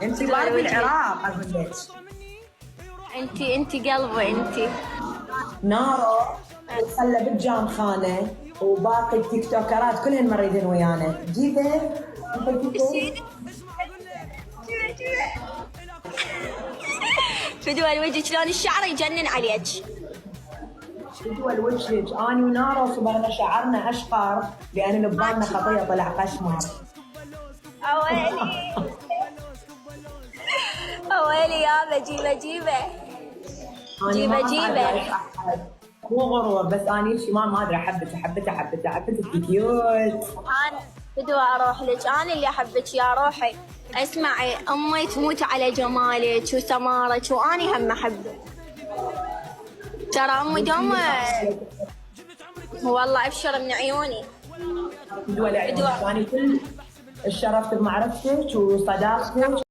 انت باربي العراق اقول لك. انت قلبي انت. نارو خلى بالجام خانه وباقي التيك توكرات كلهن مريضين ويانا. جيبه فدوى الوجه شلون الشعر يجنن عليك. دول وجهك اني ونارو صبرنا شعرنا اشقر لان لباننا خطيه طلع قشمر. اويلي اويلي يابا جيبه مو غرور بس اني شي ما ادري احبتك كيوت. انا فدوى اروح لك، انا اللي احبك يا روحي. اسمعي امي تموت على جمالك وسمارك واني هم احبك. ترى امي دوم والله ابشر من عيوني. فدوى اني كل الشرفت بمعرفتك وصداقتك.